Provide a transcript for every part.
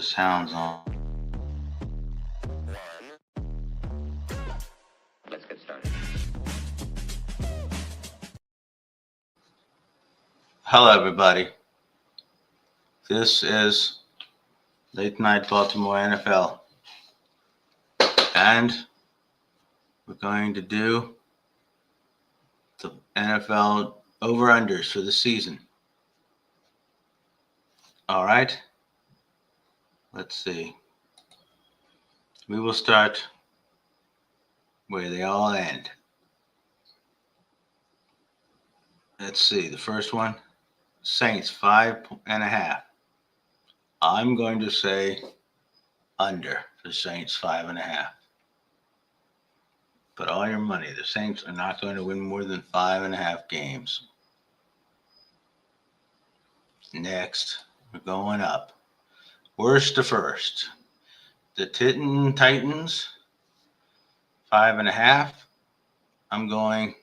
Sounds on. Let's get started. Hello, everybody. This is Late Night Baltimore NFL, and we're going to do the NFL over-unders for the season. All right, let's see. We will start where they all end. Let's see. The first one, Saints 5.5. I'm going to say under for Saints 5.5. Put all your money. The Saints are not going to win more than 5.5 games. Next, we're going up. Worst to first. The Titans, 5.5. I'm going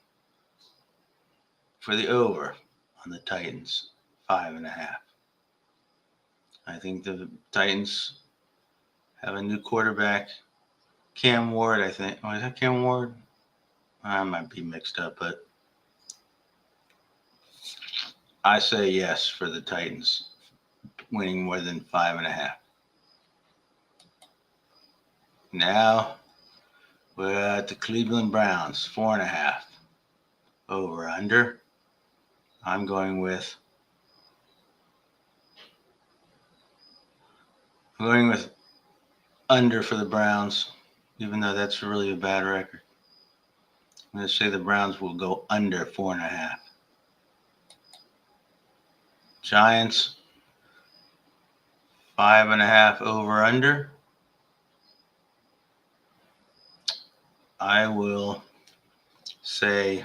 for the over on the Titans, 5.5. I think the Titans have a new quarterback, Cam Ward, I think. Oh, is that Cam Ward? I might be mixed up, but I say yes for the Titans winning more than 5.5. Now we're at the Cleveland Browns, 4.5. Over under. I'm going with under for the Browns, even though that's really a bad record. I'm going to say the Browns will go under 4.5. Giants, 5.5 over under. I will say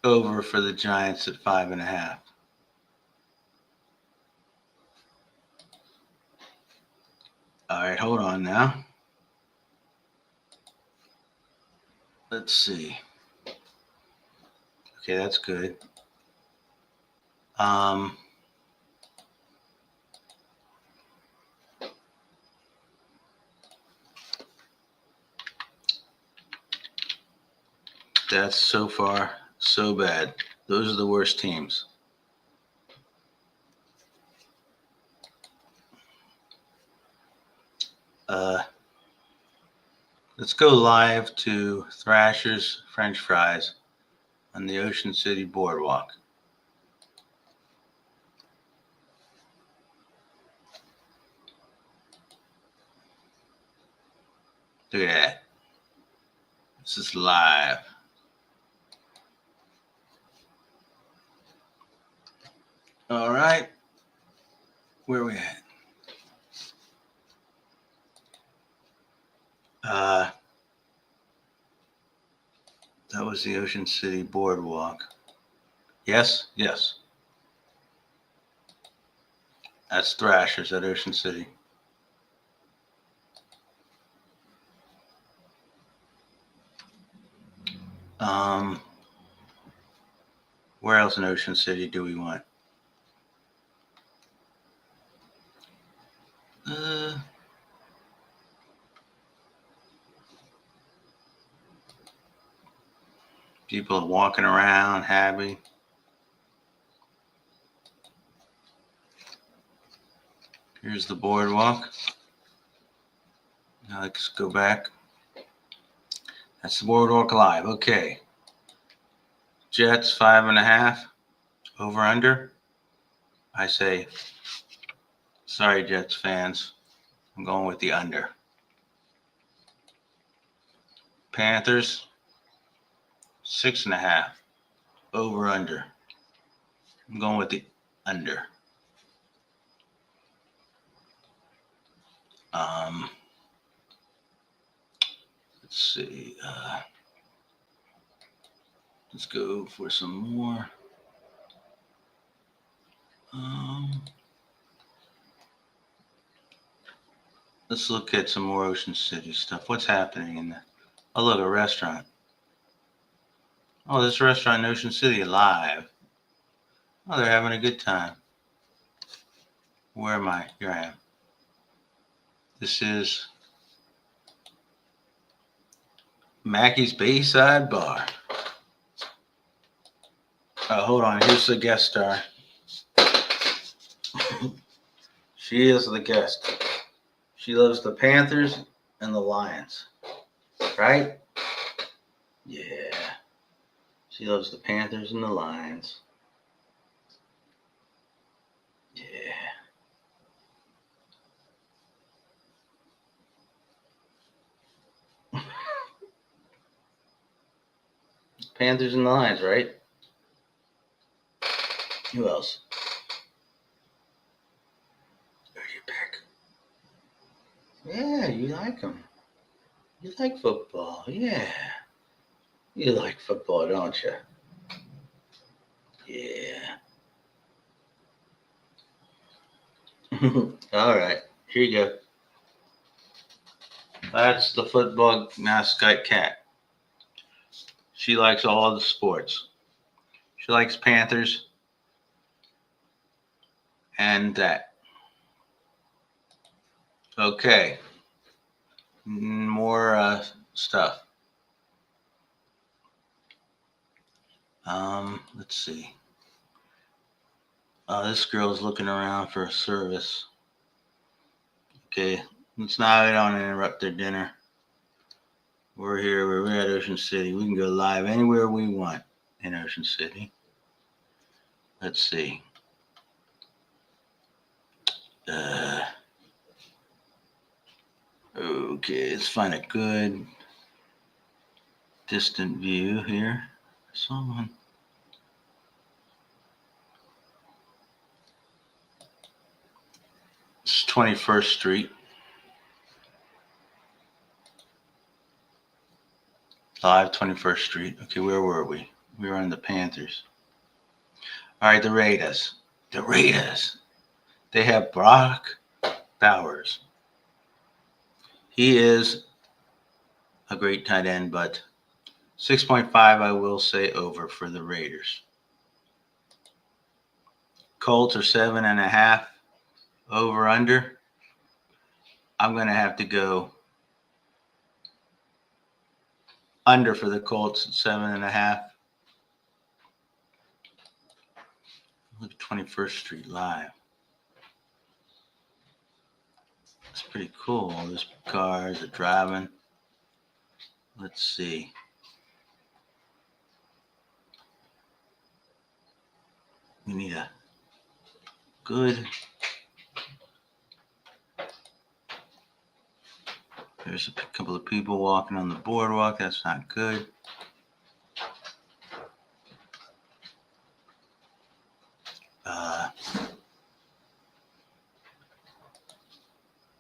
over for the Giants at 5.5. All right, hold on now. Let's see. Okay, that's good. That's so far so bad. Those are the worst teams. Let's go live to Thrasher's French Fries on the Ocean City Boardwalk. Look at that. This is live. All right. Where are we at? That was the Ocean City Boardwalk. Yes? Yes. That's Thrashers at Ocean City. Where else in Ocean City do we want? People walking around happy. Here's the boardwalk. Now let's go back. That's the boardwalk live. Okay. Jets 5.5. Over under. I say, sorry, Jets fans. I'm going with the under. Panthers 6.5. Over under. I'm going with the under. Let's see. Let's go for some more. Let's look at some more Ocean City stuff. What's happening in there? Oh, look, a restaurant. Oh, this restaurant in Ocean City live. Oh, they're having a good time. Where am I? Here I am. This is Mackey's Bayside Bar. Oh, hold on. Here's the guest star. She is the guest. She loves the Panthers and the Lions. Right? Yeah. She loves the Panthers and the Lions. Yeah. Panthers and the Lions, right? Who else? Where'd you pick? Yeah, you like them. You like football. Yeah. You like football, don't you? Yeah. All right. Here you go. That's the football mascot cat. She likes all the sports. She likes Panthers and that. Okay. More stuff. Let's see. This girl's looking around for a service. Okay, let's not. I don't interrupt their dinner. We're here. We're at Ocean City. We can go live anywhere we want in Ocean City. Let's see. Okay, let's find a good distant view here. Someone. It's 21st Street. Live 21st Street. Okay, where were we? We were on the Panthers. All right, the Raiders. The Raiders. They have Brock Bowers. He is a great tight end, but 6.5, I will say, over for the Raiders. Colts are 7.5 over under. I'm going to have to go under for the Colts at 7.5. Look at 21st Street Live. It's pretty cool. All these cars are driving. Let's see. We need a good. There's a couple of people walking on the boardwalk. That's not good.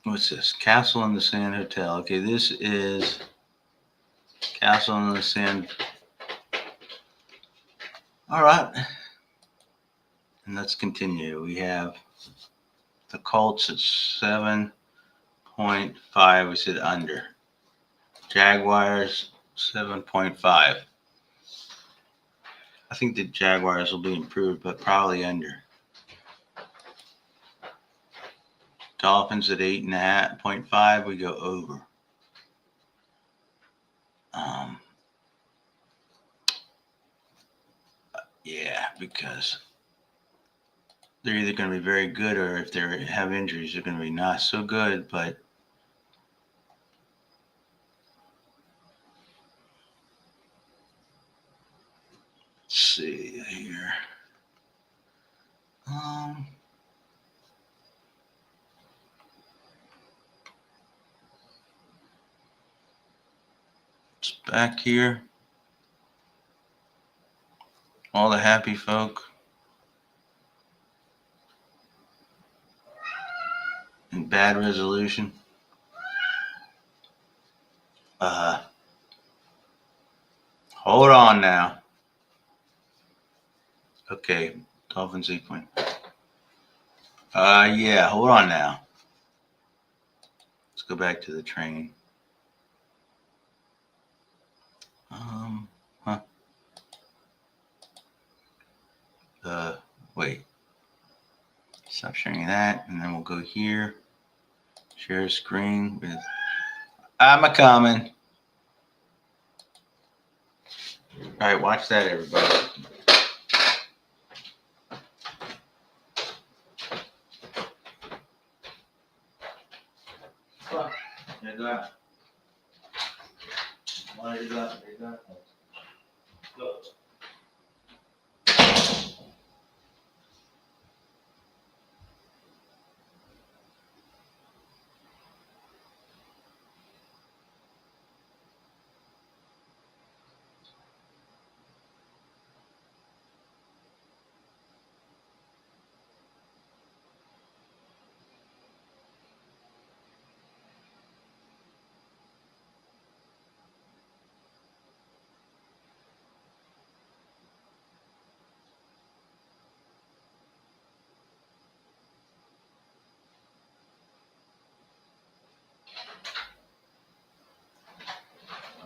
What's this? Castle on the Sand Hotel. Okay, this is Castle on the Sand. All right. And let's continue. We have the Colts at 7.5. We said under. Jaguars 7.5. I think the Jaguars will be improved, but probably under. Dolphins at 8.5. We go over. Yeah, because they're either going to be very good, or if they have injuries, they're going to be not so good. But let's see here. It's back here. All the happy folk. And bad resolution. Hold on now. Okay, Dolphins 8 point. Yeah, hold on now. Let's go back to the train. Wait. Stop sharing that, and then we'll go here. Share screen with. I'm a coming. All right, watch that, everybody. Go.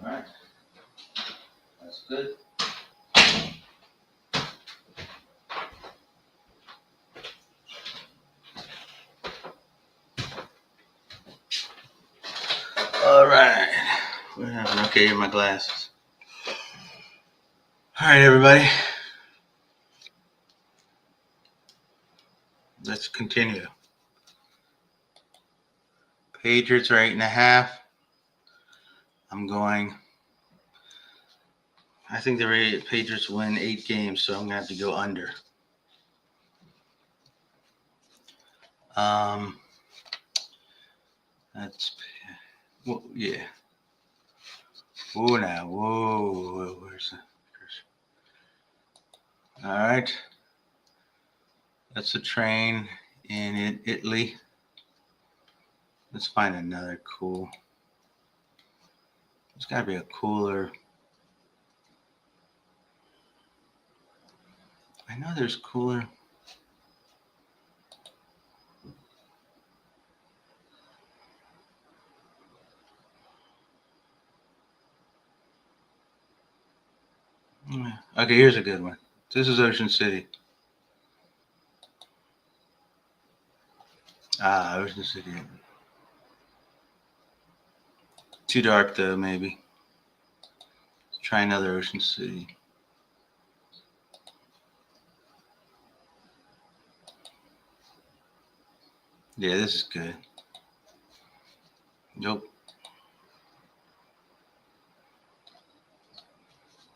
All right. That's good. All right. What happened? Okay, here are my glasses. All right, everybody. Let's continue. Patriots are 8.5. I'm going. I think the Patriots win 8 games, so I'm gonna have to go under. That's well, yeah. Whoa now, whoa, where's the? All right. That's a train in Italy. Let's find another cool. There's got to be a cooler. I know there's cooler. Okay, here's a good one. This is Ocean City. Ocean City. Too dark though, maybe. Let's try another Ocean City. Yeah, this is good. Nope.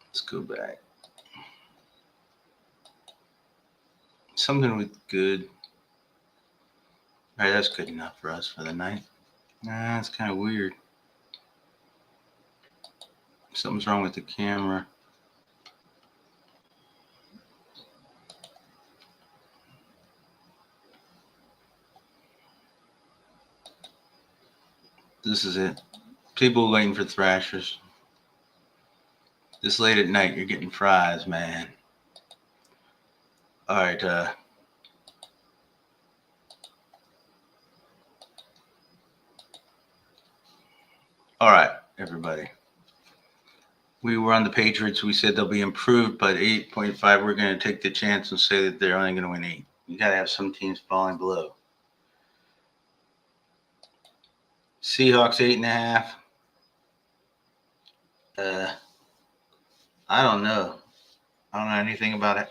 Let's go back. Something with good. All right, that's good enough for us for the night. Nah, that's kind of weird. Something's wrong with the camera. This is it. People waiting for Thrashers. This late at night, you're getting fries, man. All right. All right, everybody. We were on the Patriots. We said they'll be improved, but 8.5, we're going to take the chance and say that they're only going to win 8. You got to have some teams falling below. Seahawks 8.5. I don't know. I don't know anything about it,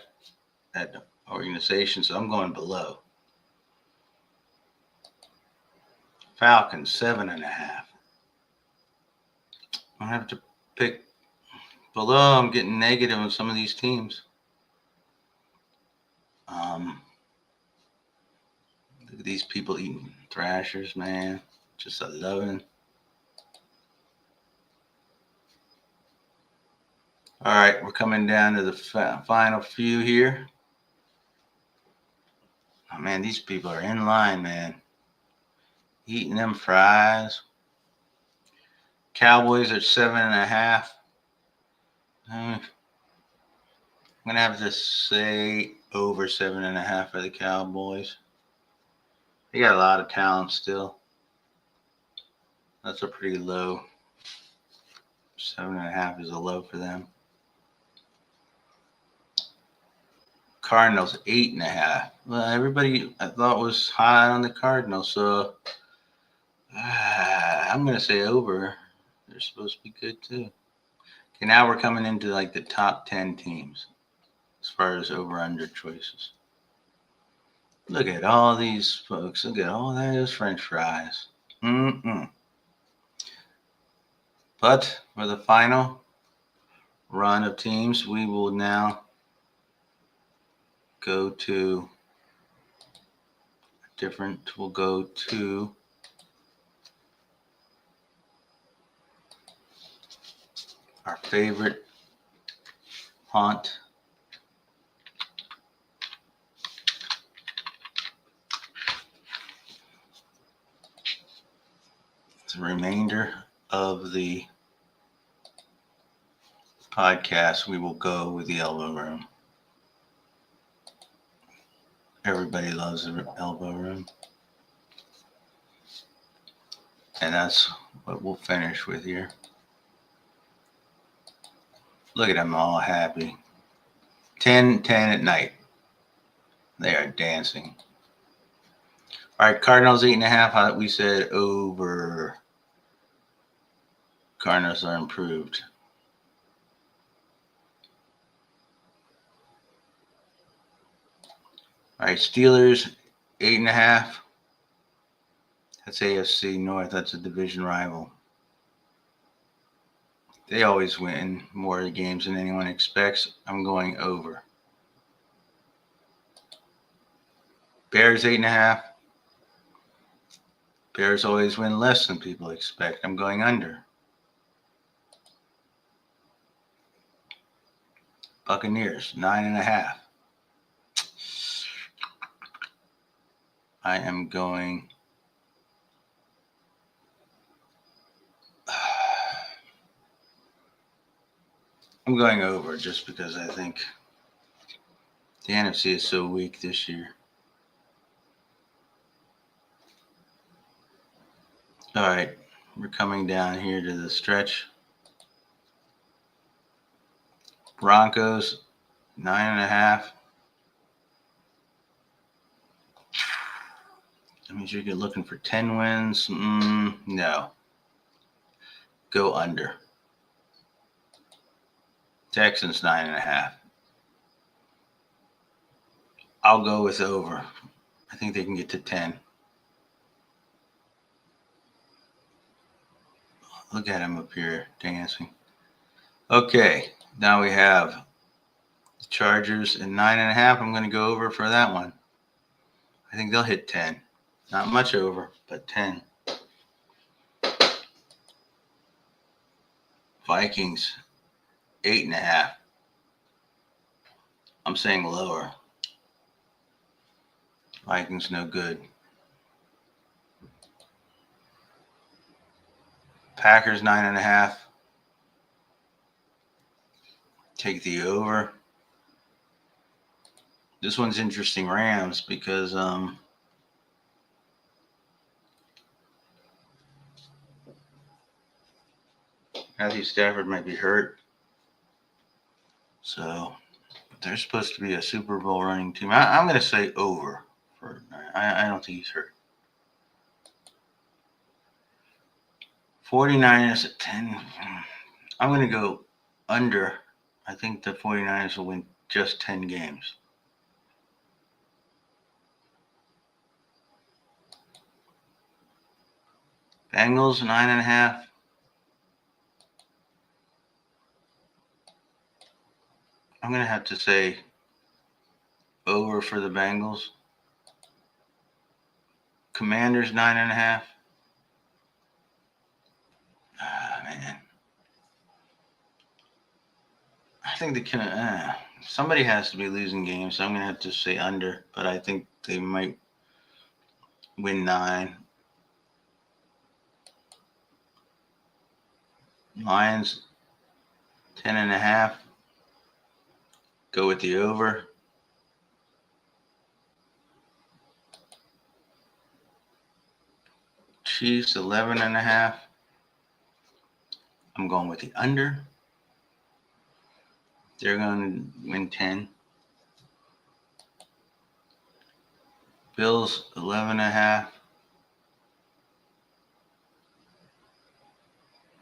that organization, so I'm going below. Falcons 7.5. I have to pick below. I'm getting negative on some of these teams. Look at these people eating Thrashers, man. Just 11. All right, we're coming down to the final few here. Oh, man, these people are in line, man. Eating them fries. Cowboys at 7.5. I'm going to have to say over 7.5 for the Cowboys. They got a lot of talent still. That's a pretty low. 7.5 is a low for them. Cardinals 8.5. Well, everybody I thought was high on the Cardinals, so I'm gonna say over. They're supposed to be good too. Okay, now we're coming into like the top 10 teams as far as over/under choices. Look at all these folks. Look at all those French fries. But for the final run of teams, we will now go to we'll go to our favorite haunt. The remainder of the podcast, we will go with the elbow room. Everybody loves the elbow room. And that's what we'll finish with here. Look at them all happy. 10 at night. They are dancing. All right, Cardinals 8.5. We said over. Cardinals are improved. All right, Steelers 8.5. That's AFC North. That's a division rival. They always win more of the games than anyone expects. I'm going over. Bears 8.5. Bears always win less than people expect. I'm going under. Buccaneers 9.5. I am going. I'm going over just because I think the NFC is so weak this year. All right, we're coming down here to the stretch. Broncos 9.5. That means you're looking for 10 wins. No. Go under. Texans 9.5. I'll go with over. I think they can get to 10. Look at him up here dancing. Okay, now we have the Chargers at 9.5. I'm going to go over for that one. I think they'll hit 10. Not much over, but 10. Vikings 8.5. I'm saying lower. Vikings no good. Packers 9.5. Take the over. This one's interesting, Rams, because Matthew Stafford might be hurt. So they're supposed to be a Super Bowl running team. I'm going to say over. I don't think he's hurt. 49ers at 10. I'm going to go under. I think the 49ers will win just 10 games. Bengals 9.5. I'm going to have to say over for the Bengals. Commanders 9.5. Man. I think somebody has to be losing games, so I'm going to have to say under, but I think they might win 9. Lions 10.5. Go with the over. Chiefs 11.5. I'm going with the under. They're going to win 10. Bills 11.5.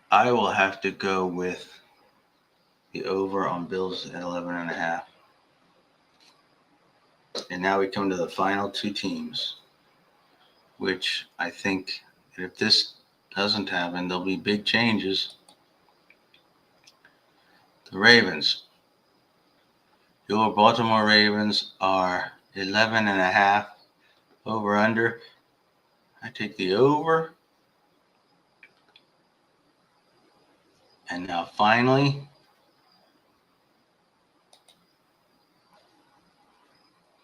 I will have to go with the over on Bills at 11.5. And now we come to the final two teams, which I think if this doesn't happen, there'll be big changes. The Ravens. Your Baltimore Ravens are 11.5. Over under. I take the over. And now finally,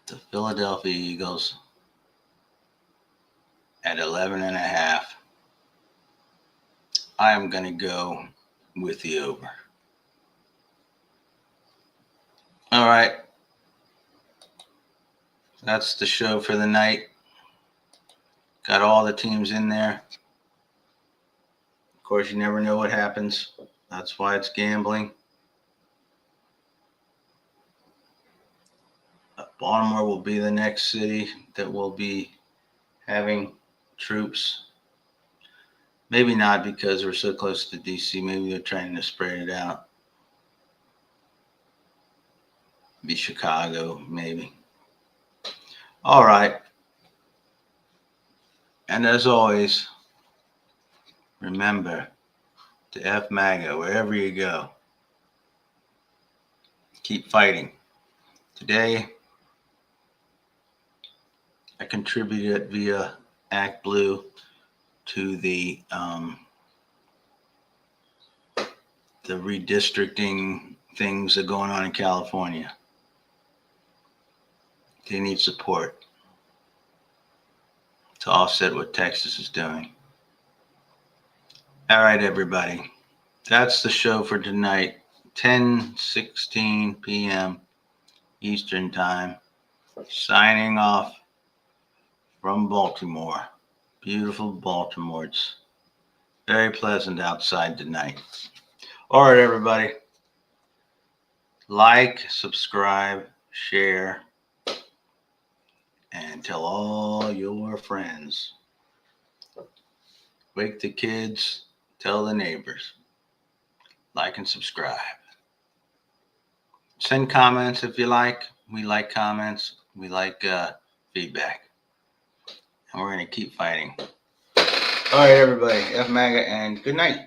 the Philadelphia Eagles at 11.5. I am going to go with the over. All right. That's the show for the night. Got all the teams in there. Of course, you never know what happens. That's why it's gambling. Baltimore will be the next city that will be having troops. Maybe not because we're so close to DC. Maybe they're trying to spread it out. Be Chicago, maybe. All right. And as always, remember to F MAGA wherever you go. Keep fighting. Today, I contributed via Act Blue to the redistricting things that are going on in California. They need support to offset what Texas is doing. All right, everybody. That's the show for tonight, 10:16 p.m. Eastern Time. Signing off from Baltimore. Beautiful Baltimore. It's very pleasant outside tonight. All right, everybody. Like, subscribe, share, and tell all your friends. Wake the kids, tell the neighbors. Like and subscribe. Send comments if you like. We like comments. We like feedback. And we're going to keep fighting. All right, everybody. F MAGA and good night.